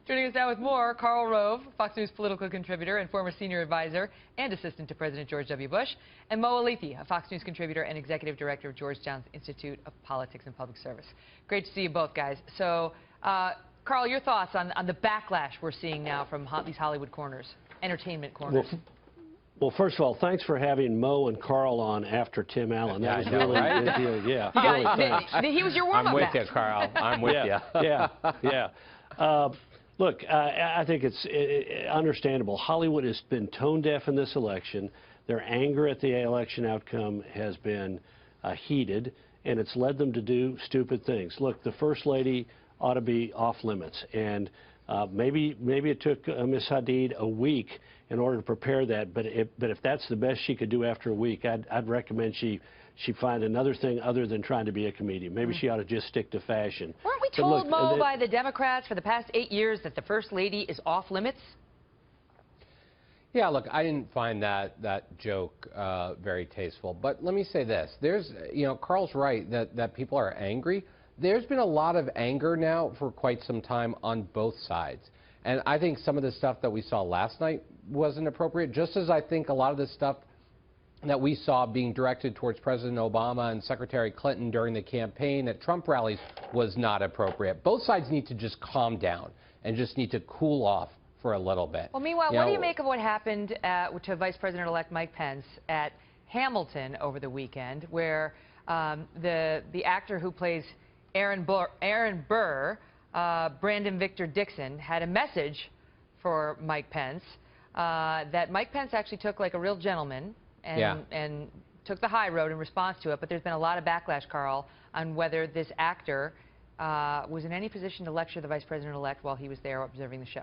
Joining us now with more, Karl Rove, Fox News political contributor and former senior advisor and assistant to President George W. Bush, and Mo Elleithee, a Fox News contributor and executive director of Georgetown's Institute of Politics and Public Service. Great to see you both, guys. So, Karl, your thoughts on the backlash we're seeing now from these Hollywood corners, entertainment corners? Well, first of all, thanks for having Mo and Karl on after Tim Allen. That was really right? Yeah. He was your warm-up I'm with act. you, Karl. I'm with you. Yeah. Look, I think it's understandable. Hollywood has been tone deaf in this election. Their anger at the election outcome has been heated, and it's led them to do stupid things. Look, the First Lady ought to be off limits, and maybe it took Ms. Hadid a week in order to prepare that, but if that's the best she could do after a week, I'd recommend she find another thing other than trying to be a comedian. Maybe she ought to just stick to fashion. Weren't we told, Mo, by the Democrats for the past 8 years that the First Lady is off limits? Yeah, look, I didn't find that joke very tasteful. But let me say this. Karl's right that people are angry. There's been a lot of anger now for quite some time on both sides. And I think some of the stuff that we saw last night wasn't appropriate, just as I think a lot of the stuff that we saw being directed towards President Obama and Secretary Clinton during the campaign at Trump rallies was not appropriate. Both sides need to just calm down and just need to cool off for a little bit. Well, meanwhile, what do you make of what happened to Vice President-elect Mike Pence at Hamilton over the weekend, where the actor who plays Aaron Burr, Brandon Victor Dixon, had a message for Mike Pence that Mike Pence actually took like a real gentleman and took the high road in response to it, but there's been a lot of backlash, Karl, on whether this actor was in any position to lecture the Vice President-elect while he was there observing the show.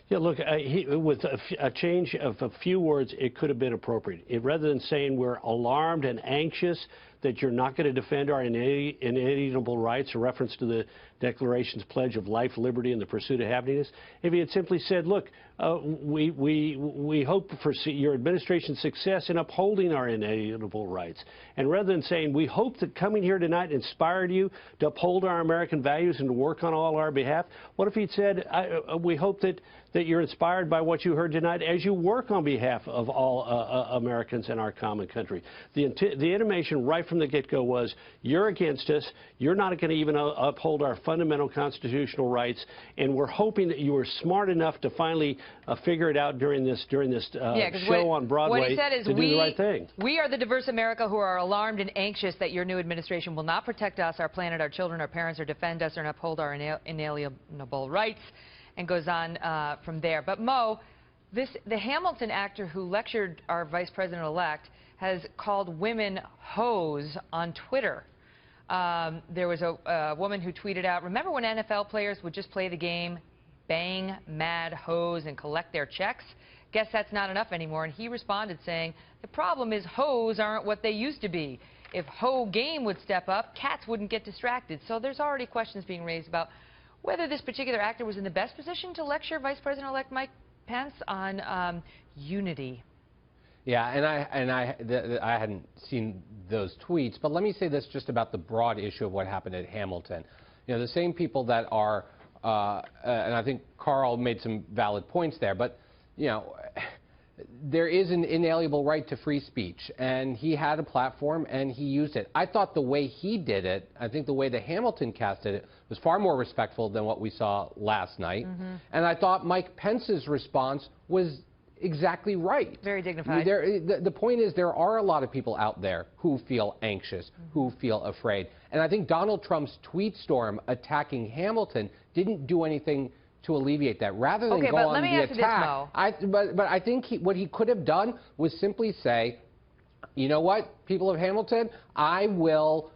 Yeah, look, with a change of a few words, it could have been appropriate. Rather than saying we're alarmed and anxious that you're not going to defend our inalienable rights, a reference to the Declaration's pledge of life, liberty, and the pursuit of happiness, if he had simply said, look, we hope for your administration's success in upholding our inalienable rights. And rather than saying, we hope that coming here tonight inspired you to uphold our American values and to work on all our behalf, what if he'd said, we hope that you're inspired by what you heard tonight as you work on behalf of all Americans in our common country. The intimation right from the get-go was, you're against us, you're not going to even uphold our fundamental constitutional rights, and we're hoping that you were smart enough to finally figure it out during this show on Broadway. What he said is, to do the right thing. We are the diverse America who are alarmed and anxious that your new administration will not protect us, our planet, our children, our parents, or defend us, or uphold our inalienable rights, and goes on from there. But Mo, the Hamilton actor who lectured our Vice President-elect has called women hoes on Twitter. There was a woman who tweeted out, remember when NFL players would just play the game, bang, mad hoes, and collect their checks? Guess that's not enough anymore. And he responded saying, the problem is hoes aren't what they used to be. If Ho Game would step up, cats wouldn't get distracted. So there's already questions being raised about whether this particular actor was in the best position to lecture Vice President-elect Mike Pence on unity. Yeah, and I hadn't seen those tweets, but let me say this just about the broad issue of what happened at Hamilton. You know, the same people that are, and I think Karl made some valid points there, but, you know, there is an inalienable right to free speech, and he had a platform, and he used it. I thought the way he did it, I think the way the Hamilton cast did it, was far more respectful than what we saw last night. And I thought Mike Pence's response was exactly right. Very dignified. The point is, there are a lot of people out there who feel anxious, who feel afraid. And I think Donald Trump's tweet storm attacking Hamilton didn't do anything to alleviate that. Rather than go on the attack, but I think what he could have done was simply say, you know what, people of Hamilton, I will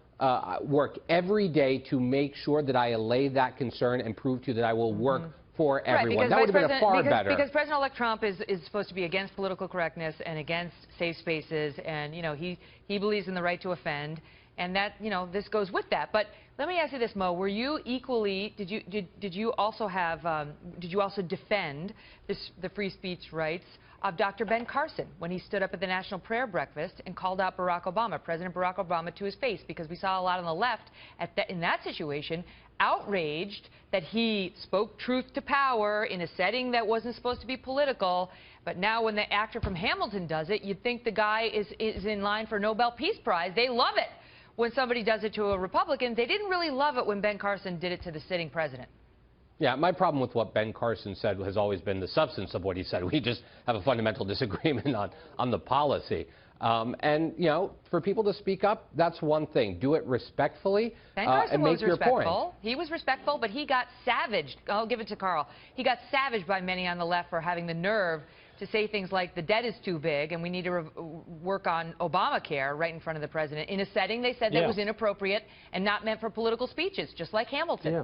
work every day to make sure that I allay that concern and prove to you that I will work for everyone. That would have been far better. Because President-elect Trump is supposed to be against political correctness and against safe spaces, and, you know, he believes in the right to offend, and that, you know, this goes with that. But Let me ask you this, Mo. Were you equally? Did you also have? Did you also defend the free speech rights of Dr. Ben Carson when he stood up at the National Prayer Breakfast and called out Barack Obama, President Barack Obama, to his face? Because we saw a lot on the left in that situation outraged that he spoke truth to power in a setting that wasn't supposed to be political. But now when the actor from Hamilton does it, you'd think the guy is in line for Nobel Peace Prize. They love it when somebody does it to a Republican. They didn't really love it when Ben Carson did it to the sitting president. Yeah, my problem with what Ben Carson said has always been the substance of what he said. We just have a fundamental disagreement on the policy. And, you know, for people to speak up, that's one thing. Do it respectfully Ben Carson and was make your respectful. point. He was respectful, but he got savaged. I'll give it to Carl. He got savaged by many on the left for having the nerve to say things like the debt is too big and we need to work on Obamacare right in front of the president in a setting they said that was inappropriate and not meant for political speeches, just like Hamilton. Yeah.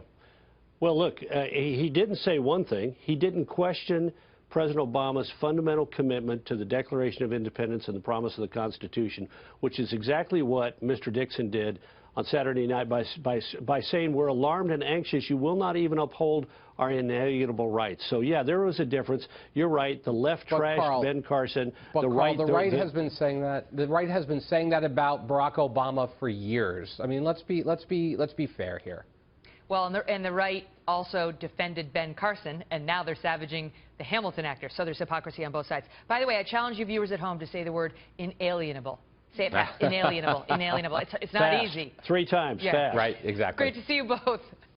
Well, look, he didn't say one thing. He didn't question President Obama's fundamental commitment to the Declaration of Independence and the promise of the Constitution, which is exactly what Mr. Dixon did on Saturday night by saying we're alarmed and anxious. You will not even uphold our inalienable rights. So, yeah, there was a difference. You're right. The left trashed Ben Carson. But the right has been saying that. The right has been saying that about Barack Obama for years. I mean, let's be fair here. Well, and the right also defended Ben Carson, and now they're savaging the Hamilton actor. So there's hypocrisy on both sides. By the way, I challenge you viewers at home to say the word inalienable. Say it fast. Inalienable. Inalienable. It's not fast. easy. 3 times. Yeah. Fast. Right, exactly. Great to see you both.